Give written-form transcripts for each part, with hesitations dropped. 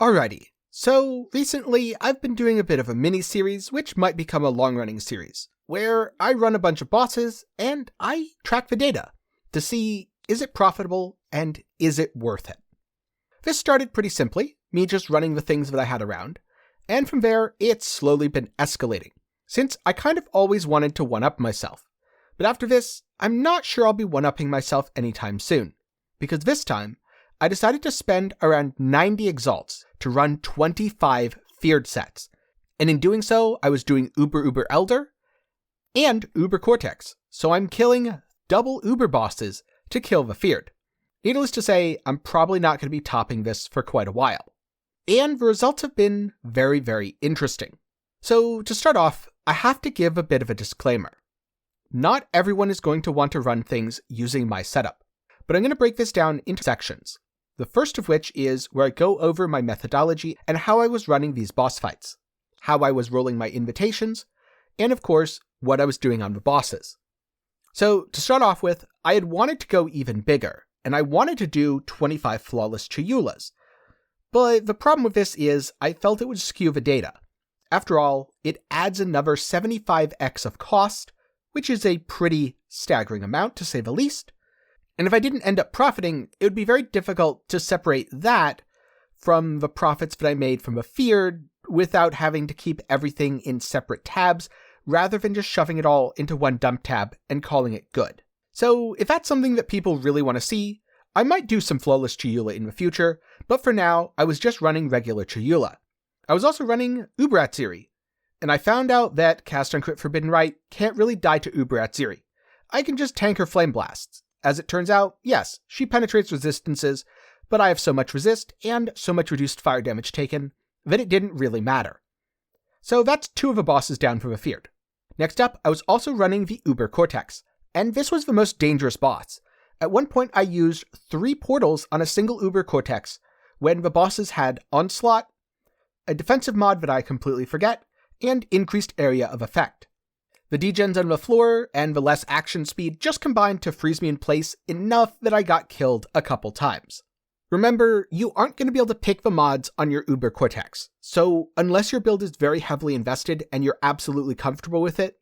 Alrighty, so recently I've been doing a bit of a mini-series, which might become a long-running series, where I run a bunch of bosses and I track the data to see is it profitable and is it worth it. This started pretty simply, me just running the things that I had around, and from there it's slowly been escalating, since I kind of always wanted to one-up myself. But after this, I'm not sure I'll be one-upping myself anytime soon, because this time, I decided to spend around 90 exalts to run 25 feared sets, and in doing so, I was doing UElder and U Cortex, so I'm killing double Uber bosses to kill the feared. Needless to say, I'm probably not going to be topping this for quite a while. And the results have been very, very interesting. So to start off, I have to give a bit of a disclaimer. Not everyone is going to want to run things using my setup, but I'm going to break this down into sections. The first of which is where I go over my methodology and how I was running these boss fights, how I was rolling my invitations, and of course, what I was doing on the bosses. So to start off with, I had wanted to go even bigger, and I wanted to do 25 flawless Chayulas. But the problem with this is I felt it would skew the data. After all, it adds another 75x of cost, which is a pretty staggering amount to say the least. And if I didn't end up profiting, it would be very difficult to separate that from the profits that I made from a feared without having to keep everything in separate tabs rather than just shoving it all into one dump tab and calling it good. So if that's something that people really want to see, I might do some flawless Chayula in the future, but for now, I was just running regular Chayula. I was also running Atziri, and I found out that Cast on Crit Forbidden Right can't really die to Atziri. I can just tank her Flame Blasts. As it turns out, yes, she penetrates resistances, but I have so much resist and so much reduced fire damage taken that it didn't really matter. So that's 2 of the bosses down from the feared. Next up, I was also running the U Cortex, and this was the most dangerous boss. At one point I used 3 portals on a single U Cortex when the bosses had Onslaught, a defensive mod that I completely forget, and increased area of effect. The degens on the floor and the less action speed just combined to freeze me in place enough that I got killed a couple times. Remember, you aren't going to be able to pick the mods on your U Cortex, so unless your build is very heavily invested and you're absolutely comfortable with it,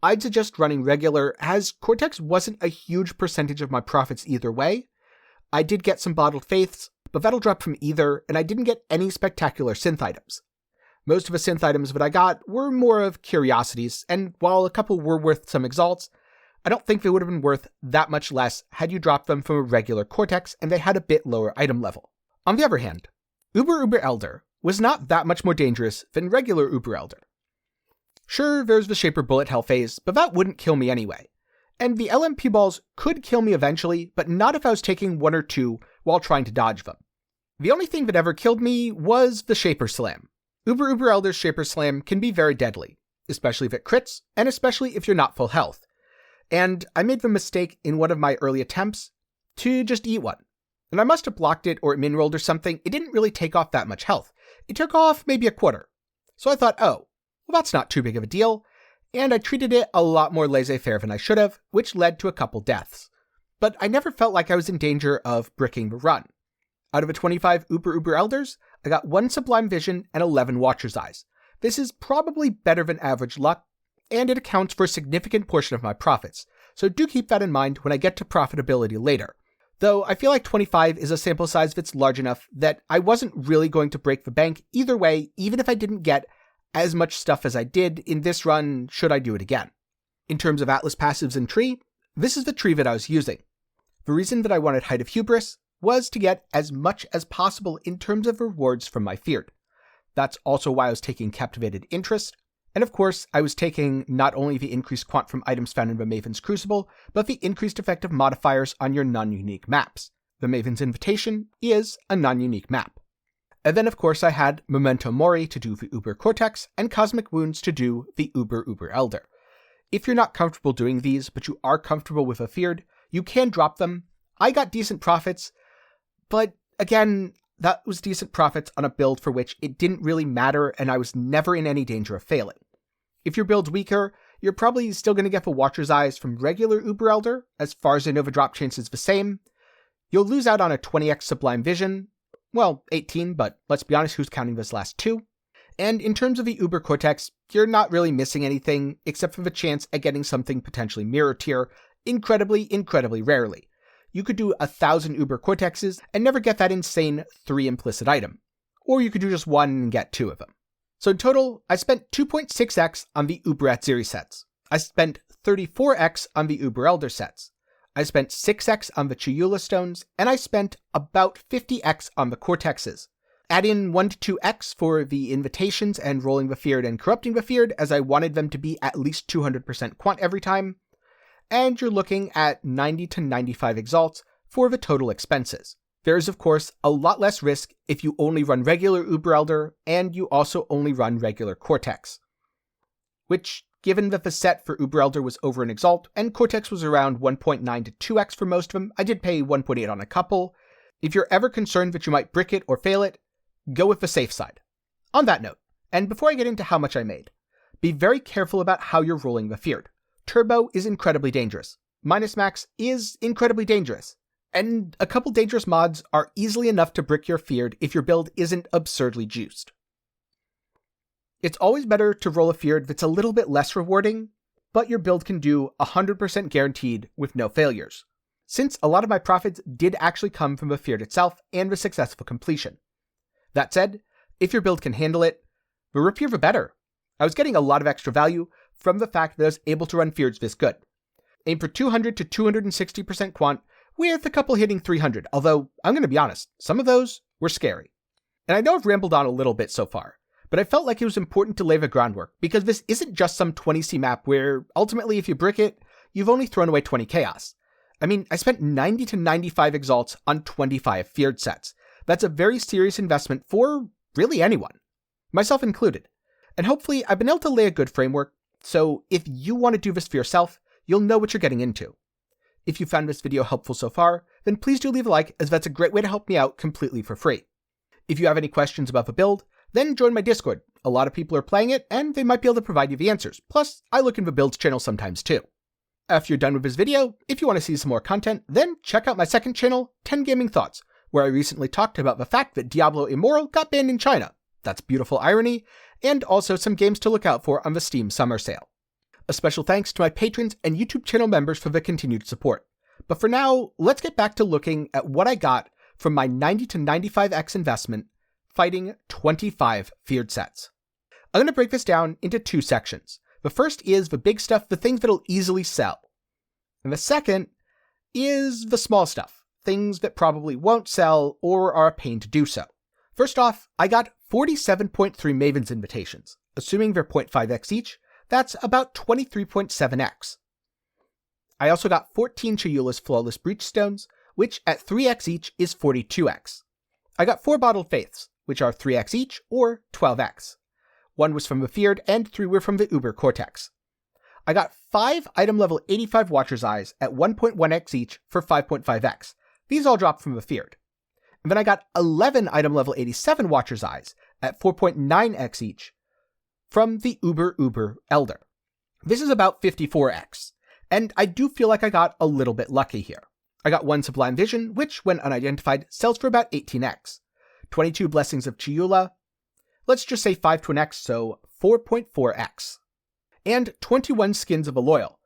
I'd suggest running regular, as Cortex wasn't a huge percentage of my profits either way. I did get some Bottled Faiths, but that'll drop from either, and I didn't get any spectacular synth items. Most of the synth items that I got were more of curiosities, and while a couple were worth some exalts, I don't think they would have been worth that much less had you dropped them from a regular Cortex and they had a bit lower item level. On the other hand, UElder was not that much more dangerous than regular UElder. Sure, there's the Shaper Bullet Hell phase, but that wouldn't kill me anyway. And the LMP balls could kill me eventually, but not if I was taking 1 or 2 while trying to dodge them. The only thing that ever killed me was the Shaper Slam. UElder's Shaper Slam can be very deadly, especially if it crits, and especially if you're not full health. And I made the mistake in one of my early attempts to just eat one. And I must have blocked it or it min-rolled or something. It didn't really take off that much health. It took off maybe a quarter. So I thought, oh, well that's not too big of a deal. And I treated it a lot more laissez-faire than I should have, which led to a couple deaths. But I never felt like I was in danger of bricking the run. Out of the 25 UElders, I got 1 Sublime Vision and 11 Watcher's Eyes. This is probably better than average luck, and it accounts for a significant portion of my profits, so do keep that in mind when I get to profitability later. Though I feel like 25 is a sample size that's large enough that I wasn't really going to break the bank either way, even if I didn't get as much stuff as I did in this run should I do it again. In terms of Atlas passives and tree, this is the tree that I was using. The reason that I wanted Height of Hubris was to get as much as possible in terms of rewards from my feared. That's also why I was taking Captivated Interest, and of course I was taking not only the increased quant from items found in the Maven's Crucible, but the increased effective modifiers on your non-unique maps. The Maven's Invitation is a non-unique map. And then of course I had Memento Mori to do the U Cortex, and Cosmic Wounds to do the UElder. If you're not comfortable doing these, but you are comfortable with a feared, you can drop them. I got decent profits, but again, that was decent profits on a build for which it didn't really matter and I was never in any danger of failing. If your build's weaker, you're probably still going to get the Watcher's Eyes from regular UElder. As far as I know, the drop chance is the same. You'll lose out on a 20x Sublime Vision, Well, 18, but let's be honest, who's counting those last two? And in terms of the Uber Cortex, you're not really missing anything except for the chance at getting something potentially mirror tier incredibly, incredibly rarely. You could do 1,000 Uber Cortexes and never get that insane 3 implicit item. Or you could do just one and get 2 of them. So in total, I spent 2.6x on the Uber Atziri sets. I spent 34x on the UElder Sets. I spent 6x on the Chayula Stones, and I spent about 50x on the Cortexes. Add in 1 to 2x for the invitations and rolling the feared and corrupting the feared, as I wanted them to be at least 200% quant every time, and you're looking at 90 to 95 exalts for the total expenses. There is, of course, a lot less risk if you only run regular UElder and you also only run regular Cortex. Which, given that the set for UElder was over an exalt and Cortex was around 1.9 to 2x for most of them, I did pay 1.8 on a couple. If you're ever concerned that you might brick it or fail it, go with the safe side. On that note, and before I get into how much I made, be very careful about how you're rolling the feared. Turbo is incredibly dangerous. Minus max is incredibly dangerous. And a couple dangerous mods are easily enough to brick your feared if your build isn't absurdly juiced. It's always better to roll a feared that's a little bit less rewarding, but your build can do 100% guaranteed with no failures. Since a lot of my profits did actually come from the feared itself and the successful completion. That said, if your build can handle it, the rippier the better. I was getting a lot of extra value from the fact that I was able to run feareds this good. Aim for 200 to 260% quant, with a couple hitting 300, although I'm going to be honest, some of those were scary. And I know I've rambled on a little bit so far, but I felt like it was important to lay the groundwork, because this isn't just some 20C map where, ultimately if you brick it, you've only thrown away 20 chaos. I mean, I spent 90 to 95 exalts on 25 feared sets. That's a very serious investment for really anyone, myself included. And hopefully I've been able to lay a good framework, so if you want to do this for yourself, you'll know what you're getting into. If you found this video helpful so far, then please do leave a like, as that's a great way to help me out completely for free. If you have any questions about the build, then join my Discord. A lot of people are playing it, and they might be able to provide you the answers. Plus, I look in the builds channel sometimes too. After you're done with this video, if you want to see some more content, then check out my second channel, 10 Gaming Thoughts, where I recently talked about the fact that Diablo Immortal got banned in China. That's beautiful irony, and also some games to look out for on the Steam Summer Sale. A special thanks to my patrons and YouTube channel members for the continued support. But for now, let's get back to looking at what I got from my 90 to 95x investment fighting 25 feared sets. I'm going to break this down into 2 sections. The first is the big stuff, the things that'll easily sell. And the second is the small stuff, things that probably won't sell or are a pain to do so. First off, I got 47.3 Maven's invitations. Assuming they're 0.5x each, that's about 23.7x. I also got 14 Chayula's Flawless Breachstones, which at 3x each is 42x. I got 4 Bottled Faiths, which are 3x each, or 12x. 1 was from the feared, and 3 were from the Uber Cortex. I got 5 item level 85 Watcher's Eyes at 1.1x each for 5.5x. These all dropped from the feared. And then I got 11 item level 87 Watcher's Eyes at 4.9x each from the UElder. This is about 54x. And I do feel like I got a little bit lucky here. I got 1 Sublime Vision, which, when unidentified, sells for about 18x. 22 Blessings of Chayula. Let's just say 5 to an x, so 4.4x. And 21 Skins of a Loyal.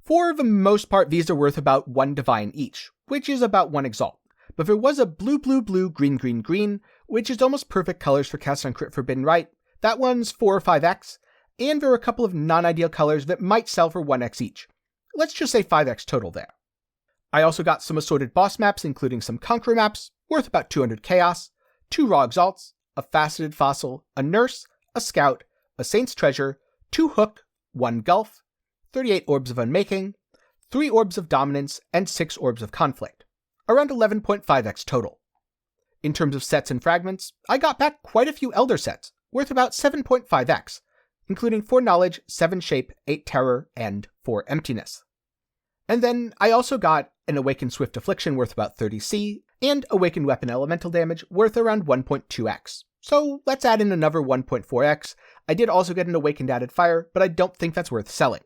For the most part, these are worth about 1 Divine each, which is about 1 Exalt. But there was a blue, blue, blue, green, green, green, which is almost perfect colors for cast on Crit Forbidden Right. That one's 4 or 5x. And there are a couple of non-ideal colors that might sell for 1x each. Let's just say 5x total there. I also got some assorted boss maps, including some Conqueror maps, worth about 200 chaos, 2 raw exalts, a faceted fossil, a nurse, a scout, a saint's treasure, 2 hook, 1 gulf, 38 orbs of unmaking, 3 orbs of dominance, and 6 orbs of conflict. Around 11.5x total. In terms of sets and fragments, I got back quite a few Elder Sets, worth about 7.5x, including 4 knowledge, 7 shape, 8 terror, and 4 emptiness. And then I also got an Awakened Swift Affliction worth about 30c, and Awakened Weapon Elemental damage worth around 1.2x. So let's add in another 1.4x. I did also get an Awakened Added Fire, but I don't think that's worth selling.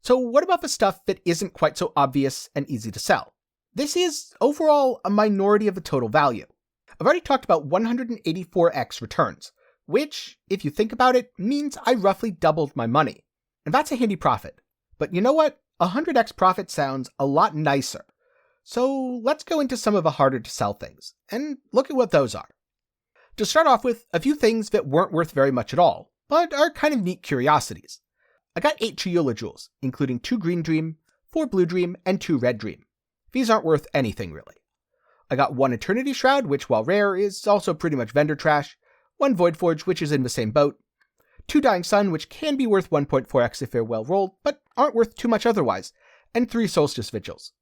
So what about the stuff that isn't quite so obvious and easy to sell? This is, overall, a minority of the total value. I've already talked about 184x returns, which, if you think about it, means I roughly doubled my money. And that's a handy profit. But you know what? 100x profit sounds a lot nicer. So let's go into some of the harder to sell things, and look at what those are. To start off with, a few things that weren't worth very much at all, but are kind of neat curiosities. I got 8 Chayula jewels, including 2 green dream, 4 blue dream, and 2 red dream. These aren't worth anything really. I got 1 eternity shroud, which while rare is also pretty much vendor trash, 1 void forge, which is in the same boat, 2 dying sun, which can be worth 1.4x if they're well rolled, but aren't worth too much otherwise, and 3 solstice vigils.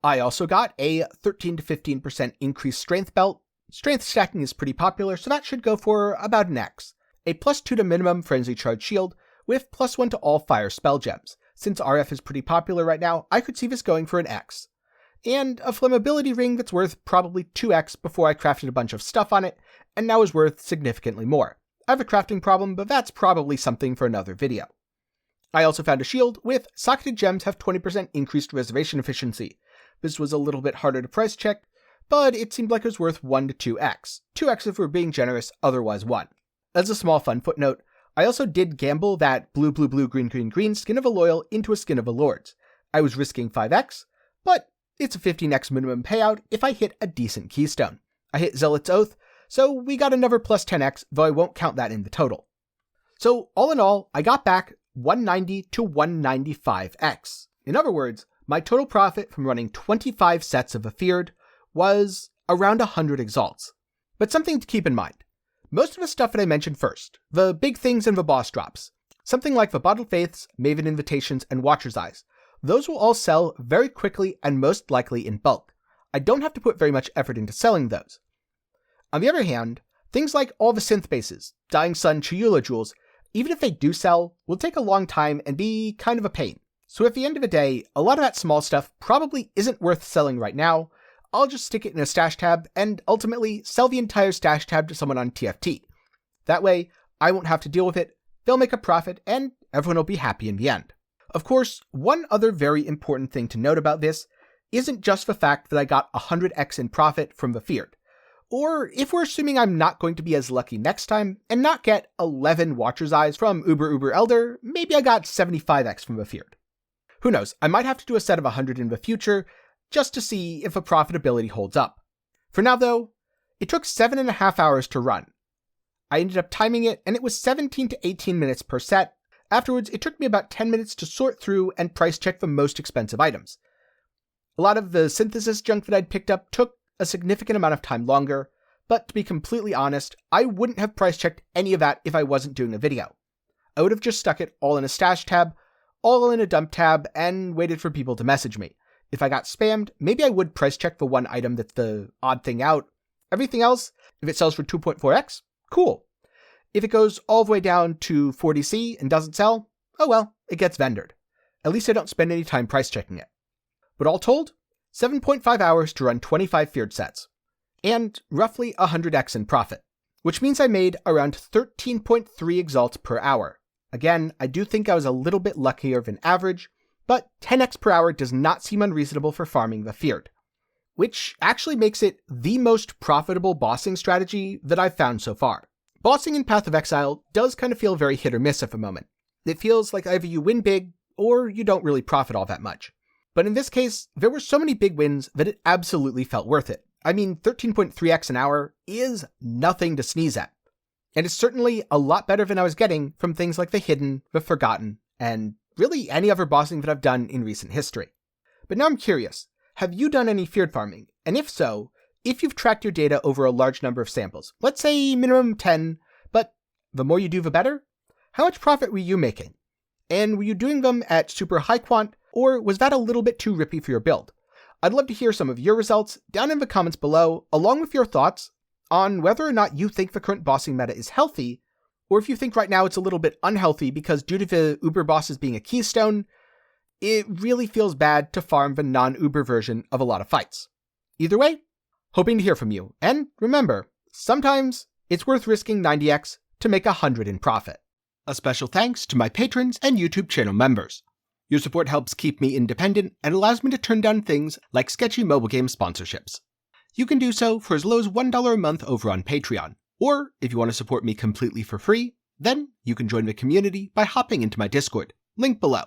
I also got a 13 to 15% increased strength belt. Strength stacking is pretty popular, so that should go for about an X. A +2 to minimum frenzy charge shield, with +1 to all fire spell gems. Since RF is pretty popular right now, I could see this going for an X. And a flammability ring that's worth probably 2x before I crafted a bunch of stuff on it, and now is worth significantly more. I have a crafting problem, but that's probably something for another video. I also found a shield with socketed gems have 20% increased reservation efficiency. This was a little bit harder to price check, but it seemed like it was worth 1 to 2x. 2x if we're being generous, otherwise 1. As a small fun footnote, I also did gamble that blue blue blue green green green skin of a loyal into a skin of a lord's. I was risking 5x, but it's a 15x minimum payout if I hit a decent keystone. I hit Zealot's Oath, so we got another plus 10x, though I won't count that in the total. So all in all, I got back 190 to 195x. In other words, my total profit from running 25 sets of Afeared was around 100 exalts. But something to keep in mind. Most of the stuff that I mentioned first, the big things and the boss drops, something like the Bottled Faiths, Maven Invitations, and Watcher's Eyes, those will all sell very quickly and most likely in bulk. I don't have to put very much effort into selling those. On the other hand, things like all the synth bases, Dying Sun, Chayula jewels, even if they do sell, will take a long time and be kind of a pain. So at the end of the day, a lot of that small stuff probably isn't worth selling right now. I'll just stick it in a stash tab and ultimately sell the entire stash tab to someone on TFT. That way, I won't have to deal with it, they'll make a profit, and everyone will be happy in the end. Of course, one other very important thing to note about this isn't just the fact that I got 100x in profit from the Feared. Or if we're assuming I'm not going to be as lucky next time and not get 11 Watcher's Eyes from UElder, maybe I got 75x from the Feared. Who knows, I might have to do a set of 100 in the future, just to see if a profitability holds up. For now though, it took 7.5 hours to run. I ended up timing it, and it was 17 to 18 minutes per set. Afterwards, it took me about 10 minutes to sort through and price check the most expensive items. A lot of the synthesis junk that I'd picked up took a significant amount of time longer, but to be completely honest, I wouldn't have price checked any of that if I wasn't doing a video. I would have just stuck it all in a stash tab, all in a dump tab, and waited for people to message me. If I got spammed, maybe I would price check the one item that's the odd thing out. Everything else, if it sells for 2.4x, cool. If it goes all the way down to 40C and doesn't sell, oh well, it gets vendored. At least I don't spend any time price checking it. But all told, 7.5 hours to run 25 Feared sets, and roughly 100x in profit, which means I made around 13.3 exalts per hour. Again, I do think I was a little bit luckier than average, but 10x per hour does not seem unreasonable for farming the Feared, which actually makes it the most profitable bossing strategy that I've found so far. Bossing in Path of Exile does kind of feel very hit or miss at the moment. It feels like either you win big, or you don't really profit all that much. But in this case, there were so many big wins that it absolutely felt worth it. I mean, 13.3x an hour is nothing to sneeze at. And it's certainly a lot better than I was getting from things like the Hidden, the Forgotten, and really any other bossing that I've done in recent history. But now I'm curious, have you done any Feared farming? And if so, if you've tracked your data over a large number of samples, let's say minimum 10, but the more you do the better, how much profit were you making? And were you doing them at super high quant, or was that a little bit too rippy for your build? I'd love to hear some of your results down in the comments below, along with your thoughts on whether or not you think the current bossing meta is healthy, or if you think right now it's a little bit unhealthy because due to the Uber bosses being a keystone, it really feels bad to farm the non-Uber version of a lot of fights. Either way, hoping to hear from you. And remember, sometimes it's worth risking 90x to make 100 in profit. A special thanks to my patrons and YouTube channel members. Your support helps keep me independent and allows me to turn down things like sketchy mobile game sponsorships. you can do so for as low as $1 a month over on Patreon. Or if you want to support me completely for free, then you can join the community by hopping into my Discord, link below.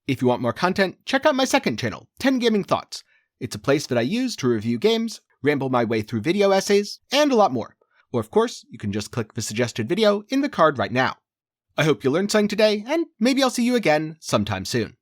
If you want more content, check out my second channel, 10 Gaming Thoughts. It's a place that I use to review games, ramble my way through video essays, and a lot more. Or of course, you can just click the suggested video in the card right now. I hope you learned something today, and maybe I'll see you again sometime soon.